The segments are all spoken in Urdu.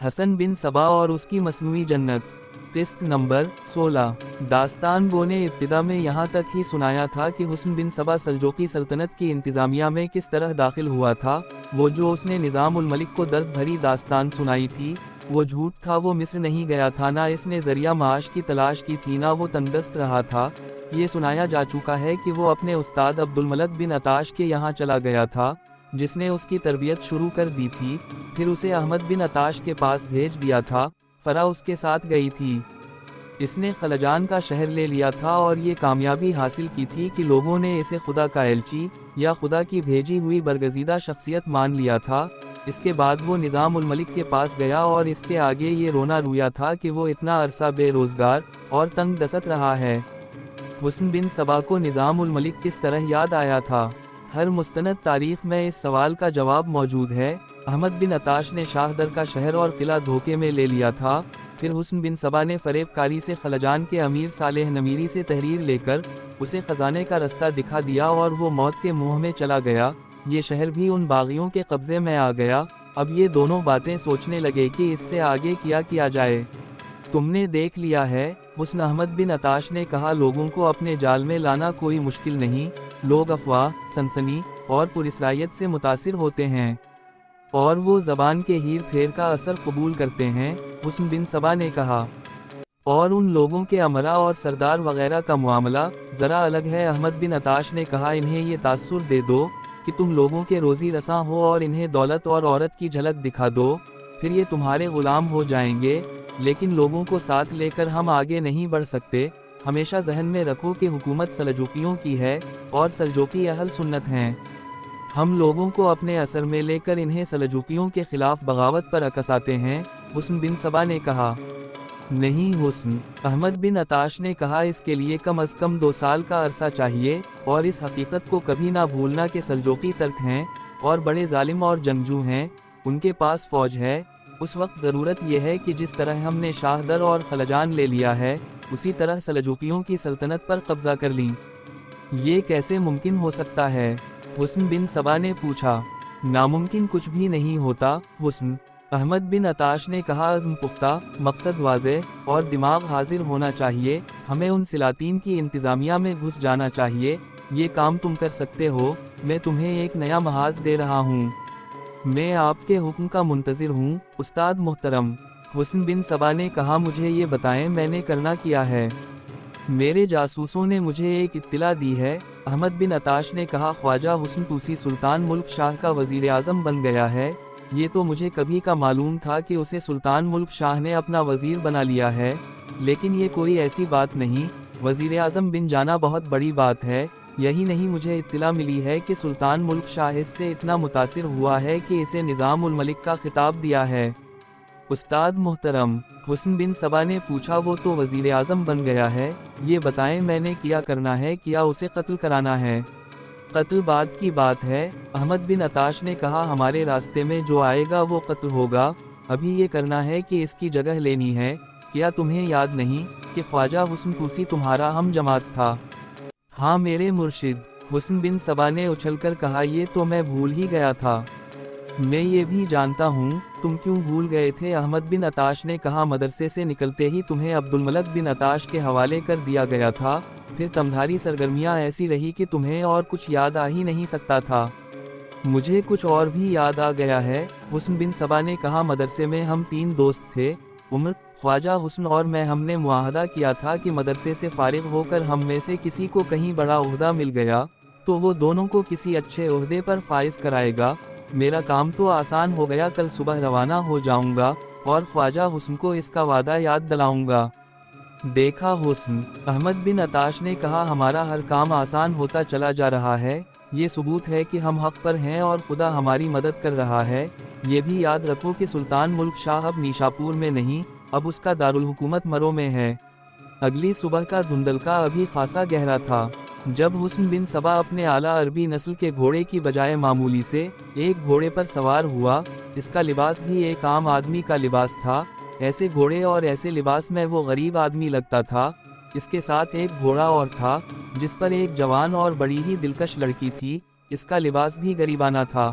حسن بن صبا اور اس کی مصنوعی جنت، قسط نمبر 16۔ داستان گو نے ابتدا میں یہاں تک ہی سنایا تھا کہ حسن بن صبا سلجوقی سلطنت کی انتظامیہ میں کس طرح داخل ہوا تھا۔ وہ جو اس نے نظام الملک کو درد بھری داستان سنائی تھی، وہ جھوٹ تھا۔ وہ مصر نہیں گیا تھا، نہ اس نے ذریعہ معاش کی تلاش کی تھی، نہ وہ تندرست رہا تھا۔ یہ سنایا جا چکا ہے کہ وہ اپنے استاد عبدالملک بن عطاش کے یہاں چلا گیا تھا، جس نے اس کی تربیت شروع کر دی تھی، پھر اسے احمد بن عطاش کے پاس بھیج دیا تھا۔ فرا اس کے ساتھ گئی تھی۔ اس نے خلجان کا شہر لے لیا تھا اور یہ کامیابی حاصل کی تھی کہ لوگوں نے اسے خدا کا ایلچی یا خدا کی بھیجی ہوئی برگزیدہ شخصیت مان لیا تھا۔ اس کے بعد وہ نظام الملک کے پاس گیا اور اس کے آگے یہ رونا رویا تھا کہ وہ اتنا عرصہ بے روزگار اور تنگ دست رہا ہے۔ حسن بن صبا کو نظام الملک کس طرح یاد آیا تھا؟ ہر مستند تاریخ میں اس سوال کا جواب موجود ہے۔ احمد بن عطاش نے شاہ در کا شہر اور قلعہ دھوکے میں لے لیا تھا۔ پھر حسن بن صبا نے فریب کاری سے خلجان کے امیر صالح نمیری سے تحریر لے کر اسے خزانے کا رستہ دکھا دیا اور وہ موت کے منہ میں چلا گیا۔ یہ شہر بھی ان باغیوں کے قبضے میں آ گیا۔ اب یہ دونوں باتیں سوچنے لگے کہ اس سے آگے کیا جائے۔ تم نے دیکھ لیا ہے، حسن احمد بن عطاش نے کہا، لوگوں کو اپنے جال میں لانا کوئی مشکل نہیں۔ لوگ افواہ، سنسنی اور پراسرائیت سے متاثر ہوتے ہیں اور وہ زبان کے ہیر پھیر کا اثر قبول کرتے ہیں، حسن بن صبا نے کہا۔ اور ان لوگوں کے امرا اور سردار وغیرہ کا معاملہ ذرا الگ ہے۔ احمد بن عطاش نے کہا، انہیں یہ تاثر دے دو کہ تم لوگوں کے روزی رساں ہو اور انہیں دولت اور عورت کی جھلک دکھا دو، پھر یہ تمہارے غلام ہو جائیں گے۔ لیکن لوگوں کو ساتھ لے کر ہم آگے نہیں بڑھ سکتے۔ ہمیشہ ذہن میں رکھو کہ حکومت سلجوقیوں کی ہے اور سلجوقی اہل سنت ہیں۔ ہم لوگوں کو اپنے اثر میں لے کر انہیں سلجوقیوں کے خلاف بغاوت پر اکساتے ہیں، حسن بن صبا نے کہا۔ نہیں حسن، احمد بن عطاش نے کہا، اس کے لیے کم از کم 2 سال کا عرصہ چاہیے، اور اس حقیقت کو کبھی نہ بھولنا کہ سلجوقی ترک ہیں اور بڑے ظالم اور جنگجو ہیں، ان کے پاس فوج ہے۔ اس وقت ضرورت یہ ہے کہ جس طرح ہم نے شاہ در اور خلجان لے لیا ہے، اسی طرح سلجوقیوں کی سلطنت پر قبضہ کر لیں۔ یہ کیسے ممکن ہو سکتا ہے؟ حسن بن صبا نے پوچھا۔ ناممکن کچھ بھی نہیں ہوتا حسن، احمد بن عطاش نے کہا، عزم پختہ، مقصد واضح اور دماغ حاضر ہونا چاہیے۔ ہمیں ان سلاطین کی انتظامیہ میں گھس جانا چاہیے۔ یہ کام تم کر سکتے ہو۔ میں تمہیں ایک نیا محاذ دے رہا ہوں۔ میں آپ کے حکم کا منتظر ہوں استاد محترم۔ حسن بن صبا نے کہا، مجھے یہ بتائیں میں نے کرنا کیا ہے؟ میرے جاسوسوں نے مجھے ایک اطلاع دی ہے۔ احمد بن عطاش نے کہا، خواجہ حسن طوسی سلطان ملک شاہ کا وزیر اعظم بن گیا ہے۔ یہ تو مجھے کبھی کا معلوم تھا کہ اسے سلطان ملک شاہ نے اپنا وزیر بنا لیا ہے، لیکن یہ کوئی ایسی بات نہیں۔ وزیر اعظم بن جانا بہت بڑی بات ہے۔ یہی نہیں، مجھے اطلاع ملی ہے کہ سلطان ملک شاہ اس سے اتنا متاثر ہوا ہے کہ اسے نظام الملک کا خطاب دیا ہے۔ استاد محترم، حسن بن صبا نے پوچھا، وہ تو وزیر اعظم بن گیا ہے، یہ بتائیں میں نے کیا کرنا ہے؟ کیا اسے قتل کرانا ہے؟ قتل بعد کی بات ہے، احمد بن عطاش نے کہا، ہمارے راستے میں جو آئے گا وہ قتل ہوگا۔ ابھی یہ کرنا ہے کہ اس کی جگہ لینی ہے۔ کیا تمہیں یاد نہیں کہ خواجہ حسن طوسی تمہارا ہم جماعت تھا؟ ہاں میرے مرشد، حسن بن صبا نے اچھل کر کہا، یہ تو میں بھول ہی گیا تھا۔ میں یہ بھی جانتا ہوں، تم کیوں بھول گئے تھے؟ احمد بن عطاش نے کہا، مدرسے سے نکلتے ہی تمہیں عبدالملک بن عطاش کے حوالے کر دیا گیا تھا، پھر تمہاری سرگرمیاں ایسی رہی کہ تمہیں اور کچھ یاد آ ہی نہیں سکتا تھا۔ مجھے کچھ اور بھی یاد آ گیا ہے، حسن بن صبا نے کہا، مدرسے میں ہم 3 دوست تھے، عمر، خواجہ حسن اور میں۔ ہم نے معاہدہ کیا تھا کہ مدرسے سے فارغ ہو کر ہم میں سے کسی کو کہیں بڑا عہدہ مل گیا تو وہ دونوں کو کسی اچھے عہدے پر فائز کرائے گا۔ میرا کام تو آسان ہو گیا، کل صبح روانہ ہو جاؤں گا اور خواجہ حسن کو اس کا وعدہ یاد دلاؤں گا۔ دیکھا حسن، احمد بن عطاش نے کہا، ہمارا ہر کام آسان ہوتا چلا جا رہا ہے۔ یہ ثبوت ہے کہ ہم حق پر ہیں اور خدا ہماری مدد کر رہا ہے۔ یہ بھی یاد رکھو کہ سلطان ملک شاہ اب نیشاپور میں نہیں، اب اس کا دارالحکومت مرو میں ہے۔ اگلی صبح کا دھندلکا ابھی خاصا گہرا تھا جب حسن بن صبا اپنے اعلیٰ عربی نسل کے گھوڑے کی بجائے معمولی سے ایک گھوڑے پر سوار ہوا۔ اس کا لباس بھی ایک عام آدمی کا لباس تھا۔ ایسے گھوڑے اور ایسے لباس میں وہ غریب آدمی لگتا تھا۔ اس کے ساتھ ایک گھوڑا اور تھا جس پر ایک جوان اور بڑی ہی دلکش لڑکی تھی۔ اس کا لباس بھی غریبانہ تھا۔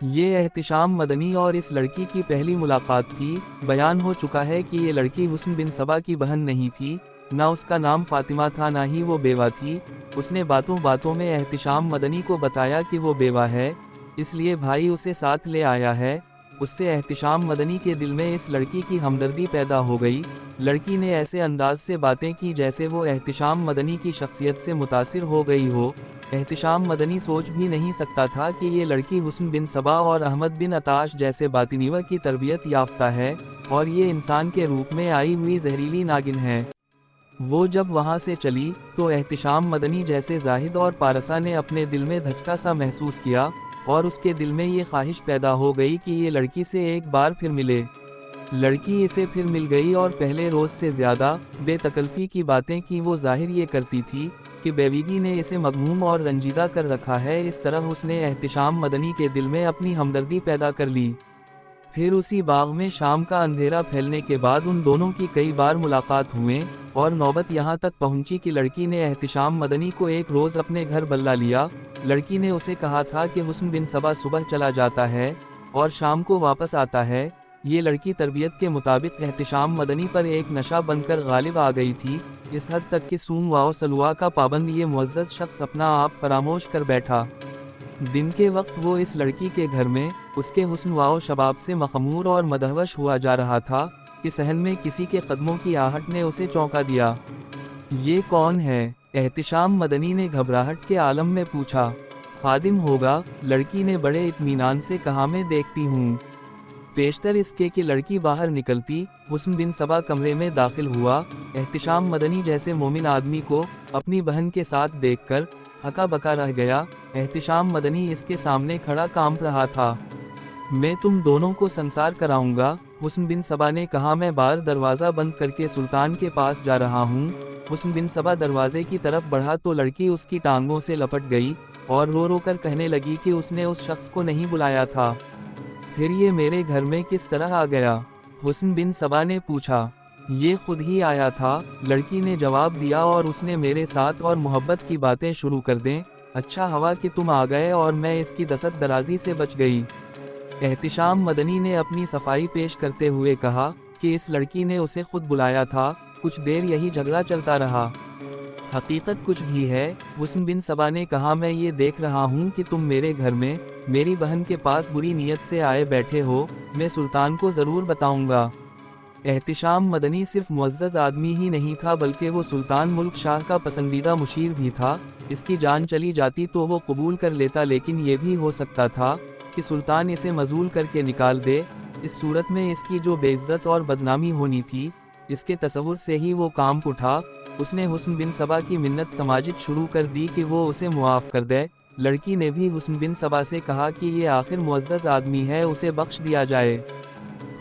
یہ احتشام مدنی اور اس لڑکی کی پہلی ملاقات تھی۔ بیان ہو چکا ہے کہ یہ لڑکی حسن بن صبا کی بہن نہیں تھی، نہ اس کا نام فاطمہ تھا، نہ ہی وہ بیوہ تھی۔ اس نے باتوں باتوں میں احتشام مدنی کو بتایا کہ وہ بیوہ ہے، اس لیے بھائی اسے ساتھ لے آیا ہے۔ اس سے احتشام مدنی کے دل میں اس لڑکی کی ہمدردی پیدا ہو گئی۔ لڑکی نے ایسے انداز سے باتیں کی جیسے وہ احتشام مدنی کی شخصیت سے متاثر ہو گئی ہو۔ احتشام مدنی سوچ بھی نہیں سکتا تھا کہ یہ لڑکی حسن بن صبا اور احمد بن عطاش جیسے باطنیوہ کی تربیت یافتہ ہے، اور یہ انسان کے روپ میں آئی ہوئی زہریلی ناگن ہے۔ وہ جب وہاں سے چلی تو احتشام مدنی جیسے زاہد اور پارسا نے اپنے دل میں دھچکا سا محسوس کیا، اور اس کے دل میں یہ خواہش پیدا ہو گئی کہ یہ لڑکی سے ایک بار پھر ملے۔ لڑکی اسے پھر مل گئی اور پہلے روز سے زیادہ بے تکلفی کی باتیں کی۔ وہ ظاہر یہ کرتی تھی کہ بیوگی نے اسے مغموم اور رنجیدہ کر رکھا ہے۔ اس طرح اس نے احتشام مدنی کے دل میں اپنی ہمدردی پیدا کر لی۔ پھر اسی باغ میں شام کا اندھیرا پھیلنے کے بعد ان دونوں کی کئی بار ملاقات ہوئیں، اور نوبت یہاں تک پہنچی کہ لڑکی نے احتشام مدنی کو ایک روز اپنے گھر بلا لیا۔ لڑکی نے اسے کہا تھا کہ حسن بن صبا صبح چلا جاتا ہے اور شام کو واپس آتا ہے۔ یہ لڑکی تربیت کے مطابق احتشام مدنی پر ایک نشہ بن کر غالب آ گئی تھی، اس حد تک کہ صوم و سلوہ کا پابند یہ معزز شخص اپنا آپ فراموش کر بیٹھا۔ دن کے وقت وہ اس لڑکی کے گھر میں اس کے حسن و شباب سے مخمور اور مدہوش ہوا جا رہا تھا کہ صحن میں کسی کے قدموں کی آہٹ نے اسے چونکا دیا۔ یہ کون ہے؟ احتشام مدنی نے گھبراہٹ کے عالم میں پوچھا۔ خادم ہوگا، لڑکی نے بڑے اطمینان سے کہا، میں دیکھتی ہوں۔ پیشتر اس کے کہ لڑکی باہر نکلتی، حسن بن صبا کمرے میں داخل ہوا۔ احتشام مدنی جیسے مومن آدمی کو اپنی بہن کے ساتھ دیکھ کر ہکا بکا رہ گیا۔ احتشام مدنی اس کے سامنے کھڑا کانپ رہا تھا۔ میں تم دونوں کو سنسار کراؤں گا، حسن بن صبا نے کہا۔ میں باہر دروازہ بند کر کے سلطان کے پاس جا رہا ہوں۔ حسن بن صبا دروازے کی طرف بڑھا تو لڑکی اس کی ٹانگوں سے لپٹ گئی اور رو رو کر کہنے لگی کہ اس نے اس شخص کو نہیں بلایا تھا، پھر یہ میرے گھر میں کس طرح آ گیا؟ حسن بن صبا نے پوچھا۔ یہ خود ہی آیا تھا، لڑکی نے جواب دیا، اور اس نے میرے ساتھ اور محبت کی باتیں شروع کر دیں۔ اچھا ہوا کہ تم آ گئے اور میں اس کی دست درازی سے بچ گئی۔ احتشام مدنی نے اپنی صفائی پیش کرتے ہوئے کہا کہ اس لڑکی نے اسے خود بلایا تھا۔ کچھ دیر یہی جھگڑا چلتا رہا۔ حقیقت کچھ بھی ہے، حسن بن صبا نے کہا۔ میں یہ دیکھ رہا ہوں کہ تم میرے گھر میں میری بہن کے پاس بری نیت سے آئے بیٹھے ہو۔ میں سلطان کو ضرور بتاؤں گا۔ احتشام مدنی صرف معزز آدمی ہی نہیں تھا بلکہ وہ سلطان ملک شاہ کا پسندیدہ مشیر بھی تھا۔ اس کی جان چلی جاتی تو وہ قبول کر لیتا، لیکن یہ بھی ہو سکتا تھا کہ سلطان اسے مذلول کر کے نکال دے۔ اس صورت میں اس کی جو بے عزت اور بدنامی ہونی تھی، اس کے تصور سے ہی وہ کانپ اٹھا۔ اس نے حسن بن صبا کی منت سماجت شروع کر دی کہ وہ اسے معاف کر دے۔ لڑکی نے بھی حسن بن صبا سے کہا کہ یہ آخر معزز آدمی ہے، اسے بخش دیا جائے۔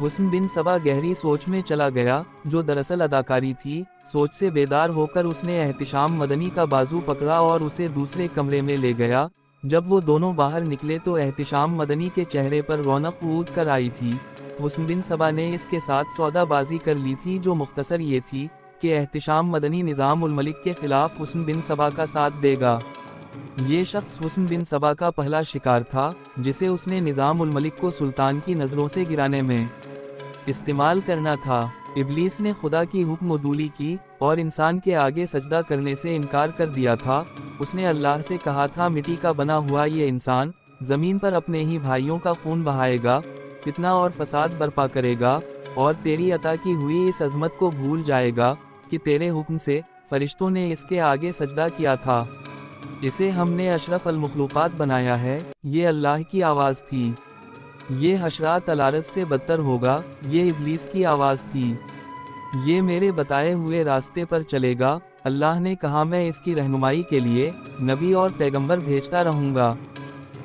حسن بن صبا گہری سوچ میں چلا گیا، جو دراصل اداکاری تھی۔ سوچ سے بیدار ہو کر اس نے احتشام مدنی کا بازو پکڑا اور اسے دوسرے کمرے میں لے گیا۔ جب وہ دونوں باہر نکلے تو احتشام مدنی کے چہرے پر رونق اونچ کر آئی تھی۔ حسن بن صبا نے اس کے ساتھ سودا بازی کر لی تھی، جو مختصر یہ تھی کہ احتشام مدنی نظام الملک کے خلاف حسن بن صبا کا ساتھ دے گا۔ یہ شخص حسن بن صبا کا پہلا شکار تھا، جسے اس نے نظام الملک کو سلطان کی نظروں سے گرانے میں استعمال کرنا تھا۔ ابلیس نے خدا کی حکم عدولی کی اور انسان کے آگے سجدہ کرنے سے انکار کر دیا تھا۔ اس نے اللہ سے کہا تھا، مٹی کا بنا ہوا یہ انسان زمین پر اپنے ہی بھائیوں کا خون بہائے گا، فتنہ اور فساد برپا کرے گا، اور تیری عطا کی ہوئی اس عظمت کو بھول جائے گا کہ تیرے حکم سے فرشتوں نے اس کے آگے سجدہ کیا تھا۔ اسے ہم نے اشرف المخلوقات بنایا ہے۔ یہ اللہ کی آواز تھی۔ یہ حشرات الارض سے بدتر ہوگا، یہ ابلیس کی آواز تھی۔ یہ میرے بتائے ہوئے راستے پر چلے گا۔ اللہ نے کہا، میں اس کی رہنمائی کے لیے نبی اور پیغمبر بھیجتا رہوں گا،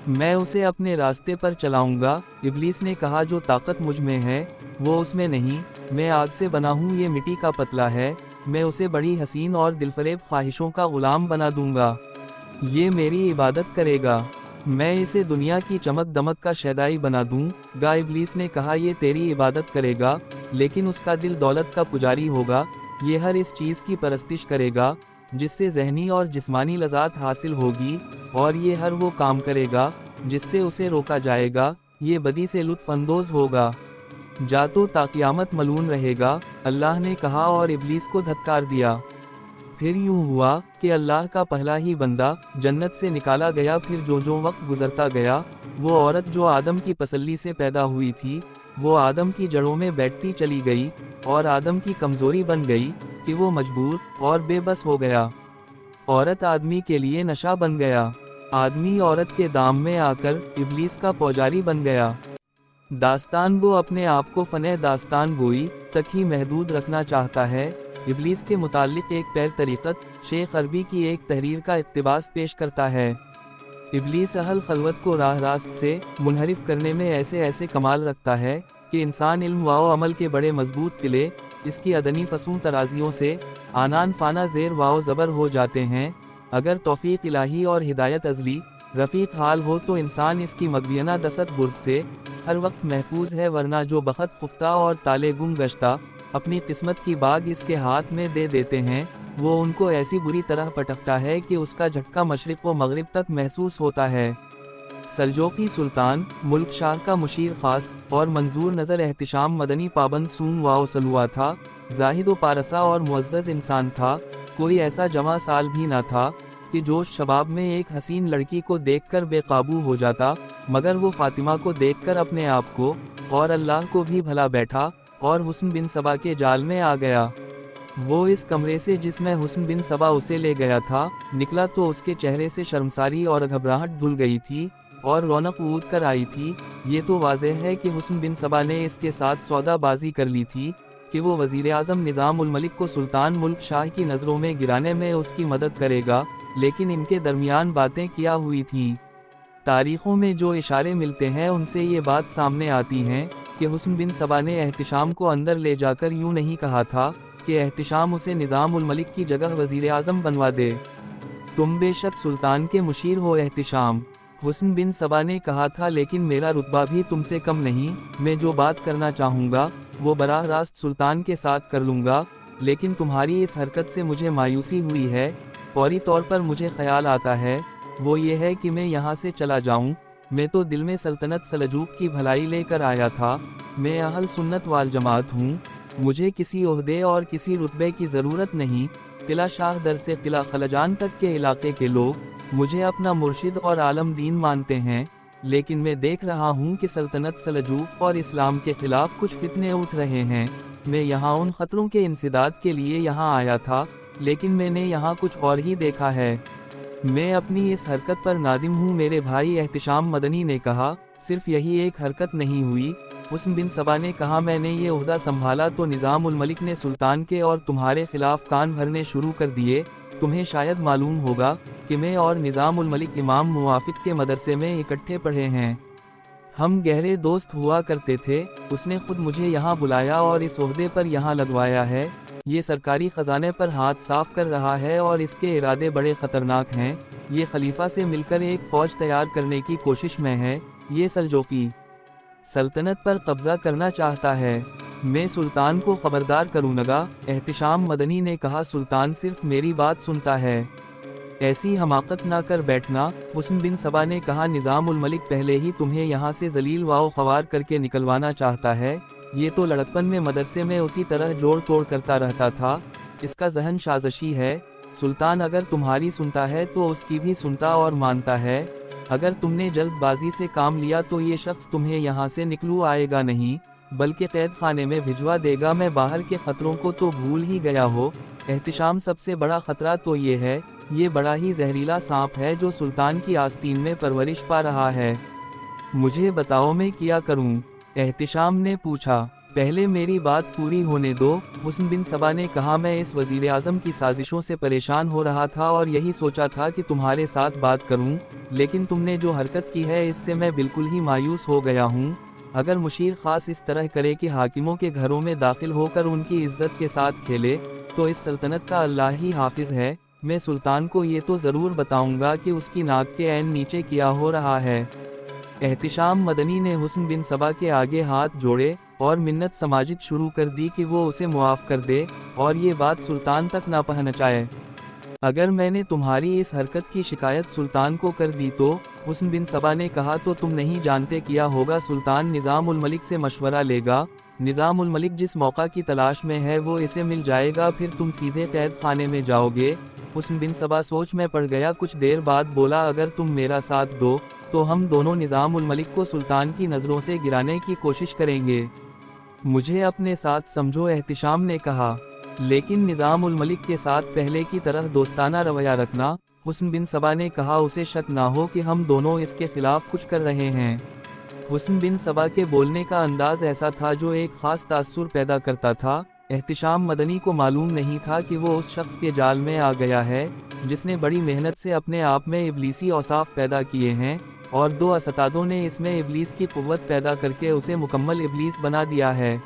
میں اسے اپنے راستے پر چلاؤں گا۔ ابلیس نے کہا، جو طاقت مجھ میں ہے وہ اس میں نہیں، میں آگ سے بنا ہوں، یہ مٹی کا پتلا ہے، میں اسے بڑی حسین اور دلفریب خواہشوں کا غلام بنا دوں گا، یہ میری عبادت کرے گا، میں اسے دنیا کی چمک دمک کا شیدائی بنا دوں گا۔ ابلیس نے کہا، یہ تیری عبادت کرے گا، لیکن اس کا دل دولت کا پجاری ہوگا، یہ ہر اس چیز کی پرستش کرے گا جس سے ذہنی اور جسمانی لذات حاصل ہوگی، اور یہ ہر وہ کام کرے گا جس سے اسے روکا جائے گا۔ یہ بدی سے لطف اندوز ہوگا، جا تو تا قیامت ملعون رہے گا، اللہ نے کہا اور ابلیس کو دھتکار دیا۔ پھر یوں ہوا کہ اللہ کا پہلا ہی بندہ جنت سے نکالا گیا۔ پھر جو وقت گزرتا گیا، وہ عورت جو آدم کی پسلی سے پیدا ہوئی تھی، وہ آدم کی جڑوں میں بیٹھتی چلی گئی، اور آدم کی کمزوری بن گئی کہ وہ مجبور اور بے بس ہو گیا۔ عورت آدمی کے لیے نشہ بن گیا، آدمی عورت کے دام میں آ کر ابلیس کا پوجاری بن گیا۔ داستان گو اپنے آپ کو فن داستان گوئی تک ہی محدود رکھنا چاہتا ہے۔ ابلیس کے متعلق ایک پیر طریقت شیخ عربی کی ایک تحریر کا اقتباس پیش کرتا ہے۔ ابلیس اہل خلوت کو راہ راست سے منحرف کرنے میں ایسے کمال رکھتا ہے کہ انسان علم و عمل کے بڑے مضبوط قلعے اس کی ادنی فسوں ترازیوں سے آنان فانا زیر واو زبر ہو جاتے ہیں۔ اگر توفیق الہی اور ہدایت ازلی رفیق حال ہو تو انسان اس کی مغویانہ دست برد سے ہر وقت محفوظ ہے، ورنہ جو بخت خفتہ اور تالے گم گشتہ اپنی قسمت کی باغ اس کے ہاتھ میں دے دیتے ہیں، وہ ان کو ایسی بری طرح پٹکتا ہے کہ اس کا جھٹکا مشرق و مغرب تک محسوس ہوتا ہے۔ سلجوقی سلطان ملک شاہ کا مشیر خاص اور منظور نظر احتشام مدنی پابند سون واو سلوا تھا، زاہد و پارسا اور معزز انسان تھا۔ کوئی ایسا جواں سال بھی نہ تھا کہ جوش شباب میں ایک حسین لڑکی کو دیکھ کر بے قابو ہو جاتا، مگر وہ فاطمہ کو دیکھ کر اپنے آپ کو اور اللہ کو بھی بھلا بیٹھا اور حسن بن سبا کے جال میں آ گیا۔ وہ اس کمرے سے جس میں حسن بن سبا اسے لے گیا تھا نکلا تو اس کے چہرے سے شرمساری اور گھبراہٹ دھل گئی تھی اور رونق اود کر آئی تھی۔ یہ تو واضح ہے کہ حسن بن سبا نے اس کے ساتھ سودا بازی کر لی تھی کہ وہ وزیر اعظم نظام الملک کو سلطان ملک شاہ کی نظروں میں گرانے میں اس کی مدد کرے گا، لیکن ان کے درمیان باتیں کیا ہوئی تھیں؟ تاریخوں میں جو اشارے ملتے ہیں ان سے یہ بات سامنے آتی ہے کہ حسن بن سبا نے احتشام کو اندر لے جا کر یوں نہیں کہا تھا کہ احتشام اسے نظام الملک کی جگہ وزیر اعظم بنوا دے۔ تم بے شک سلطان کے مشیر ہو احتشام، حسن بن سبا نے کہا تھا، لیکن میرا رتبہ بھی تم سے کم نہیں، میں جو بات کرنا چاہوں گا وہ براہ راست سلطان کے ساتھ کر لوں گا، لیکن تمہاری اس حرکت سے مجھے مایوسی ہوئی ہے۔ فوری طور پر مجھے خیال آتا ہے، وہ یہ ہے کہ میں یہاں سے چلا جاؤں۔ میں تو دل میں سلطنت سلجوق کی بھلائی لے کر آیا تھا، میں اہل سنت والجماعت ہوں، مجھے کسی عہدے اور کسی رتبے کی ضرورت نہیں۔ قلعہ شاہ در سے قلعہ خلجان تک کے علاقے کے لوگ مجھے اپنا مرشد اور عالم دین مانتے ہیں، لیکن میں دیکھ رہا ہوں کہ سلطنت سلجوق اور اسلام کے خلاف کچھ فتنے اٹھ رہے ہیں۔ میں یہاں ان خطروں کے انسداد کے لیے یہاں آیا تھا، لیکن میں نے یہاں کچھ اور ہی دیکھا ہے۔ میں اپنی اس حرکت پر نادم ہوں۔ میرے بھائی احتشام مدنی نے کہا، صرف یہی ایک حرکت نہیں ہوئی۔ حسن بن سبا نے کہا، میں نے یہ عہدہ سنبھالا تو نظام الملک نے سلطان کے اور تمہارے خلاف کان بھرنے شروع کر دیے۔ تمہیں شاید معلوم ہوگا کہ میں اور نظام الملک امام موافق کے مدرسے میں اکٹھے پڑھے ہیں، ہم گہرے دوست ہوا کرتے تھے۔ اس نے خود مجھے یہاں بلایا اور اس عہدے پر یہاں لگوایا ہے۔ یہ سرکاری خزانے پر ہاتھ صاف کر رہا ہے اور اس کے ارادے بڑے خطرناک ہیں۔ یہ خلیفہ سے مل کر ایک فوج تیار کرنے کی کوشش میں ہے۔ یہ سلجوقی سلطنت پر قبضہ کرنا چاہتا ہے۔ میں سلطان کو خبردار کروں گا۔ احتشام مدنی نے کہا، سلطان صرف میری بات سنتا ہے، ایسی حماقت نہ کر بیٹھنا۔ حسن بن سبا نے کہا، نظام الملک پہلے ہی تمہیں یہاں سے ذلیل و خوار کر کے نکلوانا چاہتا ہے۔ یہ تو لڑکپن میں مدرسے میں اسی طرح جوڑ توڑ کرتا رہتا تھا، اس کا ذہن سازشی ہے۔ سلطان اگر تمہاری سنتا ہے تو اس کی بھی سنتا اور مانتا ہے۔ اگر تم نے جلد بازی سے کام لیا تو یہ شخص تمہیں یہاں سے نکلو آئے گا نہیں، بلکہ قید خانے میں بھجوا دے گا۔ میں باہر کے خطروں کو تو بھول ہی گیا ہو احتشام، سب سے بڑا خطرہ تو یہ ہے، یہ بڑا ہی زہریلا سانپ ہے جو سلطان کی آستین میں پرورش پا رہا ہے۔ مجھے بتاؤ میں کیا کروں؟ احتشام نے پوچھا۔ پہلے میری بات پوری ہونے دو۔ حسن بن سبا نے کہا، میں اس وزیر اعظم کی سازشوں سے پریشان ہو رہا تھا اور یہی سوچا تھا کہ تمہارے ساتھ بات کروں، لیکن تم نے جو حرکت کی ہے اس سے میں بالکل ہی مایوس ہو گیا ہوں۔ اگر مشیر خاص اس طرح کرے کہ حاکموں کے گھروں میں داخل ہو کر ان کی عزت کے ساتھ کھیلے تو اس سلطنت کا اللہ ہی حافظ ہے۔ میں سلطان کو یہ تو ضرور بتاؤں گا کہ اس کی ناک کے عین نیچے کیا ہو رہا ہے۔ احتشام مدنی نے حسن بن سبا کے آگے ہاتھ جوڑے اور منت سماجت شروع کر دی کہ وہ اسے معاف کر دے اور یہ بات سلطان تک نہ پہنچائے۔ اگر میں نے تمہاری اس حرکت کی شکایت سلطان کو کر دی تو حسن بن سبا نے کہا تو تم نہیں جانتے کیا ہوگا سلطان نظام الملک سے مشورہ لے گا، نظام الملک جس موقع کی تلاش میں ہے وہ اسے مل جائے گا، پھر تم سیدھے قید خانے میں جاؤ گے۔ حسن بن سبا سوچ میں پڑ گیا، کچھ دیر بعد بولا اگر تم میرا ساتھ دو تو ہم دونوں نظام الملک کو سلطان کی نظروں سے گرانے کی کوشش کریں گے۔ مجھے اپنے ساتھ سمجھو، احتشام نے کہا، لیکن نظام الملک کے ساتھ پہلے کی طرح دوستانہ رویہ رکھنا۔ حسن بن سبا نے کہا اسے شک نہ ہو کہ ہم دونوں اس کے خلاف کچھ کر رہے ہیں۔ حسن بن سبا کے بولنے کا انداز ایسا تھا جو ایک خاص تاثر پیدا کرتا تھا۔ احتشام مدنی کو معلوم نہیں تھا کہ وہ اس شخص کے جال میں آ گیا ہے جس نے بڑی محنت سے اپنے آپ میں ابلیسی اوصاف پیدا کیے ہیں، اور دو اساتذوں نے اس میں ابلیس کی قوت پیدا کر کے اسے مکمل ابلیس بنا دیا ہے۔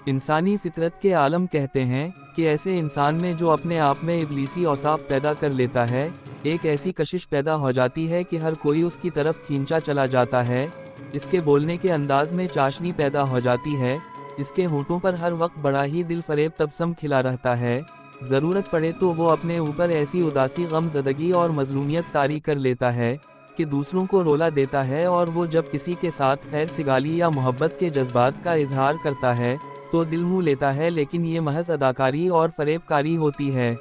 انسانی فطرت کے عالم کہتے ہیں کہ ایسے انسان میں جو اپنے آپ میں ابلیسی اوصاف پیدا کر لیتا ہے، ایک ایسی کشش پیدا ہو جاتی ہے کہ ہر کوئی اس کی طرف کھینچا چلا جاتا ہے۔ اس کے بولنے کے انداز میں چاشنی پیدا ہو جاتی ہے، اس کے ہونٹوں پر ہر وقت بڑا ہی دل فریب تبسم کھلا رہتا ہے، ضرورت پڑے تو وہ اپنے اوپر ایسی اداسی، غم زدگی اور مظلومیت طاری کر لیتا ہے کہ دوسروں کو رولا دیتا ہے، اور وہ جب کسی کے ساتھ خیر سگالی یا محبت کے جذبات کا اظہار کرتا ہے تو دل منہ لیتا ہے، لیکن یہ محض اداکاری اور فریب کاری ہوتی ہے۔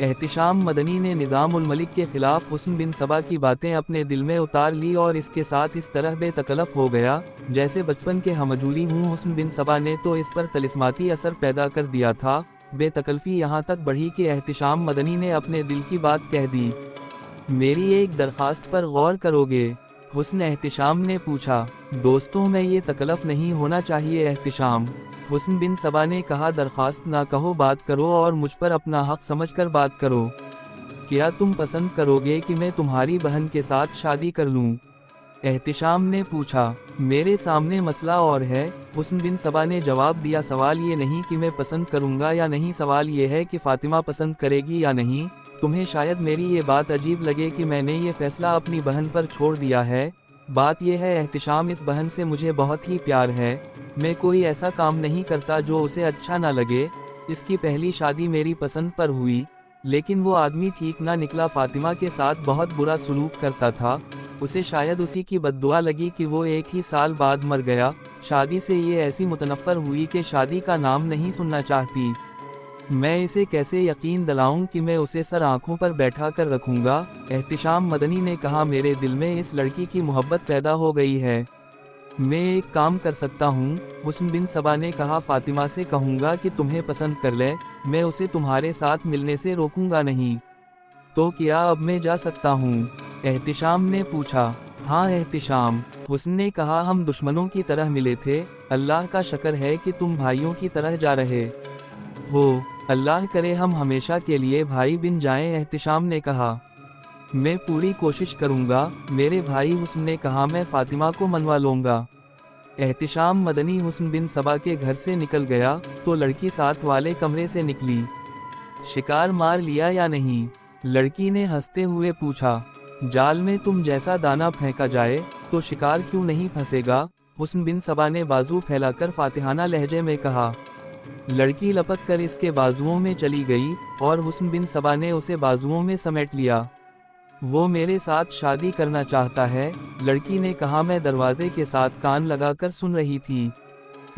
احتشام مدنی نے نظام الملک کے خلاف حسن بن سبا کی باتیں اپنے دل میں اتار لی اور اس کے ساتھ اس طرح بے تکلف ہو گیا جیسے بچپن کے ہمجولی ہوں۔ حسن بن سبا نے تو اس پر طلسماتی اثر پیدا کر دیا تھا، بے تکلفی یہاں تک بڑھی کہ احتشام مدنی نے اپنے دل کی بات کہہ دی۔ میری ایک درخواست پر غور کرو گے؟ حسن احتشام نے پوچھا۔ دوستوں میں یہ تکلف نہیں ہونا چاہیے احتشام، حسن بن سبا نے کہا، درخواست نہ کہو، بات کرو اور مجھ پر اپنا حق سمجھ کر بات کرو۔ کیا تم پسند کرو گے کہ میں تمہاری بہن کے ساتھ شادی کر لوں؟ احتشام نے پوچھا۔ میرے سامنے مسئلہ اور ہے، حسن بن سبا نے جواب دیا، سوال یہ نہیں کہ میں پسند کروں گا یا نہیں، سوال یہ ہے کہ فاطمہ پسند کرے گی یا نہیں۔ تمہیں شاید میری یہ بات عجیب لگے کہ میں نے یہ فیصلہ اپنی بہن پر چھوڑ دیا ہے۔ بات یہ ہے احتشام، اس بہن سے مجھے بہت ہی پیار ہے، میں کوئی ایسا کام نہیں کرتا جو اسے اچھا نہ لگے۔ اس کی پہلی شادی میری پسند پر ہوئی، لیکن وہ آدمی ٹھیک نہ نکلا، فاطمہ کے ساتھ بہت برا سلوک کرتا تھا، اسے شاید اسی کی بد دعا لگی کہ وہ ایک ہی سال بعد مر گیا۔ شادی سے یہ ایسی متنفر ہوئی کہ شادی کا نام نہیں سننا چاہتی۔ میں اسے کیسے یقین دلاؤں کہ میں اسے سر آنکھوں پر بیٹھا کر رکھوں گا؟ احتشام مدنی نے کہا، میرے دل میں اس لڑکی کی محبت پیدا ہو گئی ہے، میں ایک کام کر سکتا ہوں۔ حسن بن سبا نے کہا، فاطمہ سے کہوں گا کہ تمہیں پسند کر لے، میں اسے تمہارے ساتھ ملنے سے روکوں گا نہیں۔ تو کیا اب میں جا سکتا ہوں؟ احتشام نے پوچھا۔ ہاں احتشام، حسن نے کہا، ہم دشمنوں کی طرح ملے تھے، اللہ کا شکر ہے کہ تم بھائیوں کی طرح جا رہے ہو، اللہ کرے ہم ہمیشہ کے لیے بھائی بن جائیں۔ احتشام نے کہا، میں پوری کوشش کروں گا میرے بھائی۔ حسن نے کہا، میں فاطمہ کو منوا لوں گا۔ احتشام مدنی حسن بن سبا کے گھر سے نکل گیا تو لڑکی ساتھ والے کمرے سے نکلی۔ شکار مار لیا یا نہیں؟ لڑکی نے ہنستے ہوئے پوچھا۔ جال میں تم جیسا دانہ پھینکا جائے تو شکار کیوں نہیں پھنسے گا؟ حسن بن سبا نے بازو پھیلا کر فاتحانہ لہجے میں کہا۔ لڑکی لپک کر اس کے بازوؤں میں چلی گئی اور حسن بن سبا نے اسے بازوؤں میں سمیٹ لیا۔ وہ میرے ساتھ شادی کرنا چاہتا ہے، لڑکی نے کہا، میں دروازے کے ساتھ کان لگا کر سن رہی تھی۔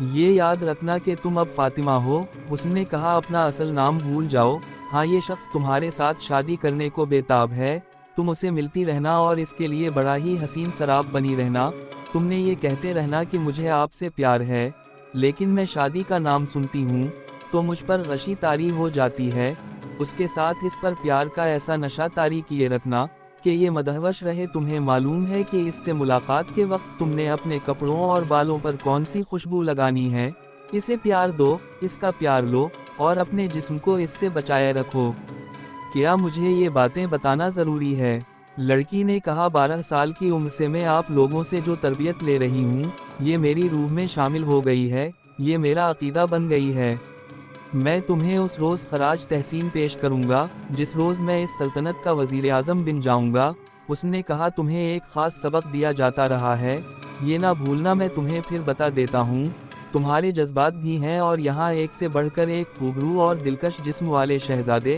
یہ یاد رکھنا کہ تم اب فاطمہ ہو، حسن نے کہا، اپنا اصل نام بھول جاؤ۔ ہاں یہ شخص تمہارے ساتھ شادی کرنے کو بے تاب ہے، تم اسے ملتی رہنا اور اس کے لیے بڑا ہی حسین سراب بنی رہنا، تم نے یہ کہتے رہنا کہ مجھے آپ سے پیار ہے، لیکن میں شادی کا نام سنتی ہوں تو مجھ پر غشی طاری ہو جاتی ہے۔ اس کے ساتھ اس پر پیار کا ایسا نشہ طاری کیے رکھنا کہ یہ مدہوش رہے۔ تمہیں معلوم ہے کہ اس سے ملاقات کے وقت تم نے اپنے کپڑوں اور بالوں پر کون سی خوشبو لگانی ہے، اسے پیار دو، اس کا پیار لو اور اپنے جسم کو اس سے بچائے رکھو۔ کیا مجھے یہ باتیں بتانا ضروری ہے؟ لڑکی نے کہا، 12 سال کی عمر سے میں آپ لوگوں سے جو تربیت لے رہی ہوں یہ میری روح میں شامل ہو گئی ہے، یہ میرا عقیدہ بن گئی ہے۔ میں تمہیں اس روز خراج تحسین پیش کروں گا جس روز میں اس سلطنت کا وزیر اعظم بن جاؤں گا۔ حسن نے کہا، تمہیں ایک خاص سبق دیا جاتا رہا ہے، یہ نہ بھولنا، میں تمہیں پھر بتا دیتا ہوں، تمہارے جذبات بھی ہیں اور یہاں ایک سے بڑھ کر ایک خوبرو اور دلکش جسم والے شہزادے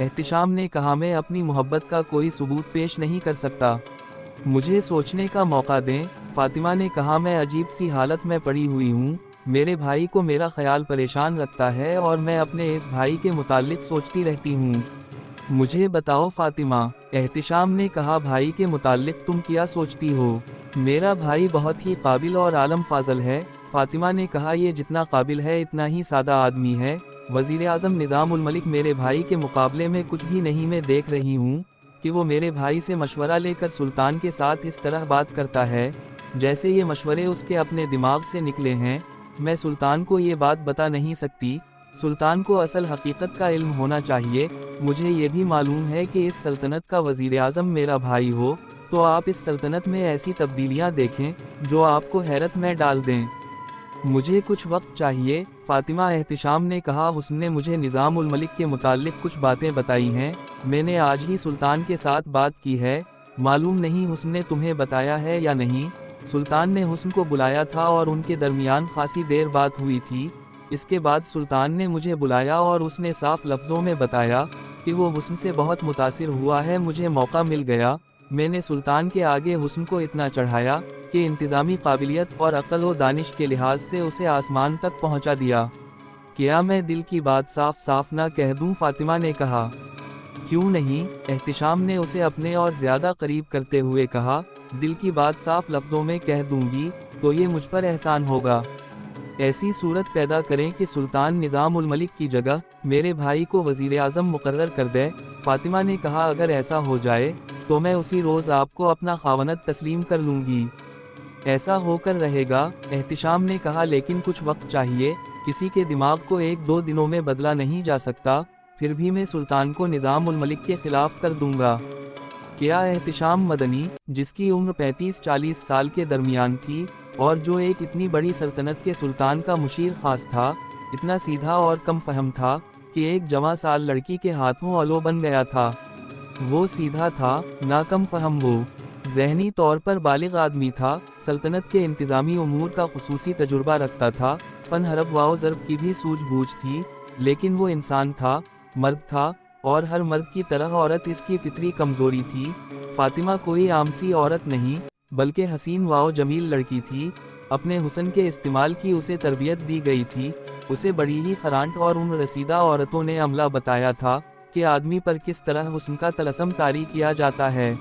احتشام نے کہا میں اپنی محبت کا کوئی ثبوت پیش نہیں کر سکتا، مجھے سوچنے کا موقع دیں۔ فاطمہ نے کہا میں عجیب سی حالت میں پڑی ہوئی ہوں، میرے بھائی کو میرا خیال پریشان رکھتا ہے اور میں اپنے اس بھائی کے متعلق سوچتی رہتی ہوں، مجھے بتاؤ فاطمہ۔ احتشام نے کہا بھائی کے متعلق تم کیا سوچتی ہو؟ میرا بھائی بہت ہی قابل اور عالم فاضل ہے۔ فاطمہ نے کہا یہ جتنا قابل ہے اتنا ہی سادہ آدمی ہے۔ وزیر اعظم نظام الملک میرے بھائی کے مقابلے میں کچھ بھی نہیں، میں دیکھ رہی ہوں کہ وہ میرے بھائی سے مشورہ لے کر سلطان کے ساتھ اس طرح بات کرتا ہے جیسے یہ مشورے اس کے اپنے دماغ سے نکلے ہیں۔ میں سلطان کو یہ بات بتا نہیں سکتی، سلطان کو اصل حقیقت کا علم ہونا چاہیے۔ مجھے یہ بھی معلوم ہے کہ اس سلطنت کا وزیر اعظم میرا بھائی ہو تو آپ اس سلطنت میں ایسی تبدیلیاں دیکھیں جو آپ کو حیرت میں ڈال دیں۔ مجھے کچھ وقت چاہیے۔ فاطمہ احتشام نے کہا حسن نے مجھے نظام الملک کے متعلق کچھ باتیں بتائی ہیں، میں نے آج ہی سلطان کے ساتھ بات کی ہے، معلوم نہیں حسن نے تمہیں بتایا ہے یا نہیں۔ سلطان نے حسن کو بلایا تھا اور ان کے درمیان خاصی دیر بات ہوئی تھی۔ اس کے بعد سلطان نے مجھے بلایا اور اس نے صاف لفظوں میں بتایا کہ وہ حسن سے بہت متاثر ہوا ہے۔ مجھے موقع مل گیا، میں نے سلطان کے آگے حسن کو اتنا چڑھایا کہ انتظامی قابلیت اور عقل و دانش کے لحاظ سے اسے آسمان تک پہنچا دیا۔ کیا میں دل کی بات صاف صاف نہ کہہ دوں؟ فاطمہ نے کہا۔ کیوں نہیں؟ احتشام نے اسے اپنے اور زیادہ قریب کرتے ہوئے کہا، دل کی بات صاف لفظوں میں کہہ دوں گی تو یہ مجھ پر احسان ہوگا۔ ایسی صورت پیدا کریں کہ سلطان نظام الملک کی جگہ میرے بھائی کو وزیر اعظم مقرر کر دے۔ فاطمہ نے کہا اگر ایسا ہو جائے تو میں اسی روز آپ کو اپنا خاوند تسلیم کر لوں گی۔ ایسا ہو کر رہے گا؟ احتشام نے کہا لیکن کچھ وقت چاہیے، کسی کے دماغ کو ایک دو دنوں میں بدلا نہیں جا سکتا، پھر بھی میں سلطان کو نظام الملک کے خلاف کر دوں گا۔ کیا احتشام مدنی، جس کی عمر 35-40 سال کے درمیان تھی اور جو ایک اتنی بڑی سلطنت کے سلطان کا مشیر خاص تھا، اتنا سیدھا اور کم فہم تھا کہ ایک جوان سال لڑکی کے ہاتھوں الو بن گیا تھا؟ وہ سیدھا تھا، نہ کم فہم، وہ ذہنی طور پر بالغ آدمی تھا، سلطنت کے انتظامی امور کا خصوصی تجربہ رکھتا تھا، فن حرب و ضرب کی بھی سوجھ بوجھ تھی، لیکن وہ انسان تھا، مرد تھا، اور ہر مرد کی طرح عورت اس کی فطری کمزوری تھی۔ فاطمہ کوئی عام سی عورت نہیں بلکہ حسین و جمیل لڑکی تھی، اپنے حسن کے استعمال کی اسے تربیت دی گئی تھی۔ اسے بڑی ہی خرانٹ اور عمر رسیدہ عورتوں نے عملہ بتایا تھا کہ آدمی پر کس طرح حسن کا طلسم طاری کیا جاتا ہے۔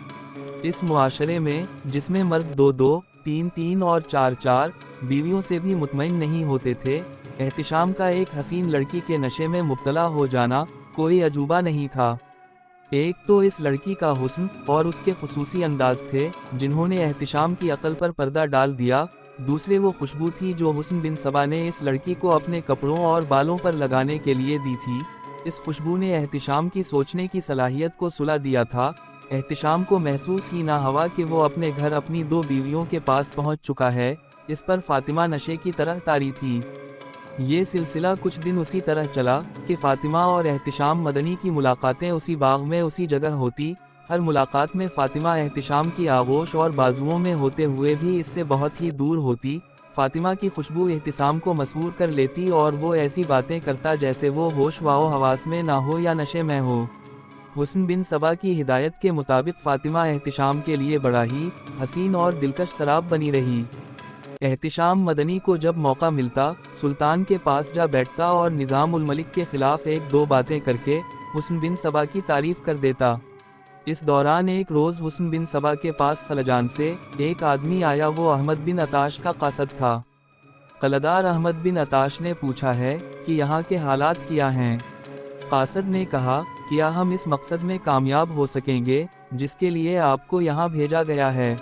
اس معاشرے میں جس میں مرد 2-2، 3-3 اور 4-4 بیویوں سے بھی مطمئن نہیں ہوتے تھے، احتشام کا ایک حسین لڑکی کے نشے میں مبتلا ہو جانا کوئی عجوبہ نہیں تھا۔ ایک تو اس لڑکی کا حسن اور اس کے خصوصی انداز تھے جنہوں نے احتشام کی عقل پر پردہ ڈال دیا، دوسرے وہ خوشبو تھی جو حسن بن سبا نے اس لڑکی کو اپنے کپڑوں اور بالوں پر لگانے کے لیے دی تھی۔ اس خوشبو نے احتشام کی سوچنے کی صلاحیت کو سلا دیا تھا۔ احتشام کو محسوس ہی نہ ہوا کہ وہ اپنے گھر اپنی 2 بیویوں کے پاس پہنچ چکا ہے، اس پر فاطمہ نشے کی طرح طاری تھی۔ یہ سلسلہ کچھ دن اسی طرح چلا کہ فاطمہ اور احتشام مدنی کی ملاقاتیں اسی باغ میں اسی جگہ ہوتی، ہر ملاقات میں فاطمہ احتشام کی آغوش اور بازوؤں میں ہوتے ہوئے بھی اس سے بہت ہی دور ہوتی۔ فاطمہ کی خوشبو احتشام کو مسحور کر لیتی اور وہ ایسی باتیں کرتا جیسے وہ ہوش و حواس میں نہ ہو یا نشے میں ہو۔ حسن بن سبا کی ہدایت کے مطابق فاطمہ احتشام کے لیے بڑا ہی حسین اور دلکش سراب بنی رہی۔ احتشام مدنی کو جب موقع ملتا سلطان کے پاس جا بیٹھتا اور نظام الملک کے خلاف 1-2 باتیں کر کے حسن بن سبا کی تعریف کر دیتا۔ اس دوران ایک روز حسن بن سبا کے پاس خلجان سے ایک آدمی آیا، وہ احمد بن عطاش کا قاصد تھا۔ قلعدار احمد بن عطاش نے پوچھا ہے کہ یہاں کے حالات کیا ہیں؟ قاصد نے کہا کیا ہم اس مقصد میں کامیاب ہو سکیں گے جس کے لیے آپ کو یہاں بھیجا گیا ہے؟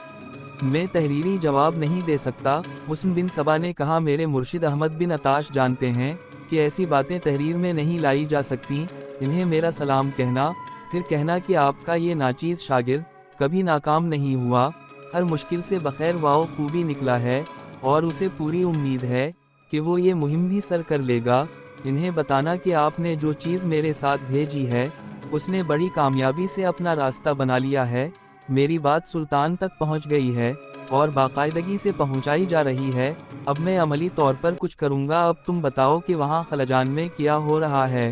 میں تحریری جواب نہیں دے سکتا۔ حسن بن سبا نے کہا میرے مرشد احمد بن عطاش جانتے ہیں کہ ایسی باتیں تحریر میں نہیں لائی جا سکتی، انہیں میرا سلام کہنا، پھر کہنا کہ آپ کا یہ ناچیز شاگرد کبھی ناکام نہیں ہوا، ہر مشکل سے بخیر و خوبی نکلا ہے اور اسے پوری امید ہے کہ وہ یہ مہم بھی سر کر لے گا۔ انہیں بتانا کہ آپ نے جو چیز میرے ساتھ بھیجی ہے اس نے بڑی کامیابی سے اپنا راستہ بنا لیا ہے، میری بات سلطان تک پہنچ گئی ہے اور باقاعدگی سے پہنچائی جا رہی ہے، اب میں عملی طور پر کچھ کروں گا۔ اب تم بتاؤ کہ وہاں خلجان میں کیا ہو رہا ہے؟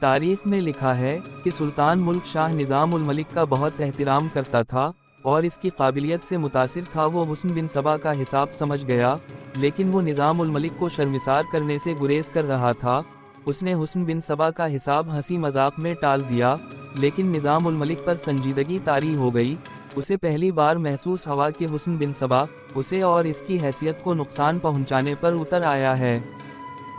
تاریخ میں لکھا ہے کہ سلطان ملک شاہ نظام الملک کا بہت احترام کرتا تھا اور اس کی قابلیت سے متاثر تھا۔ وہ حسن بن صبا کا حساب سمجھ گیا، لیکن وہ نظام الملک کو شرمسار کرنے سے گریز کر رہا تھا۔ اس نے حسن بن صبا کا حساب ہنسی مذاق میں ٹال دیا، لیکن نظام الملک پر سنجیدگی طاری ہو گئی۔ اسے پہلی بار محسوس ہوا کہ حسن بن صبا اسے اور اس کی حیثیت کو نقصان پہنچانے پر اتر آیا ہے۔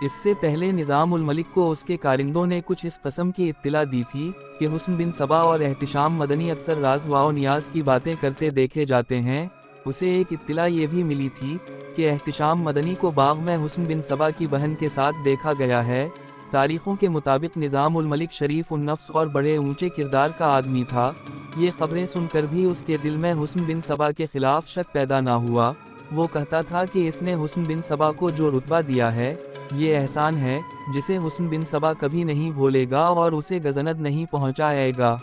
اس سے پہلے نظام الملک کو اس کے کارندوں نے کچھ اس قسم کی اطلاع دی تھی کہ حسن بن صبا اور احتشام مدنی اکثر راز و نیاز کی باتیں کرتے دیکھے جاتے ہیں۔ اسے ایک اطلاع یہ بھی ملی تھی کہ احتشام مدنی کو باغ میں حسن بن صبا کی بہن کے ساتھ دیکھا گیا ہے۔ تاریخوں کے مطابق نظام الملک شریف النفس اور بڑے اونچے کردار کا آدمی تھا۔ یہ خبریں سن کر بھی اس کے دل میں حسن بن صبا کے خلاف شک پیدا نہ ہوا۔ وہ کہتا تھا کہ اس نے حسن بن صبا کو جو رتبہ دیا ہے، یہ احسان ہے جسے حسن بن صبا کبھی نہیں بھولے گا اور اسے گزند نہیں پہنچائے گا۔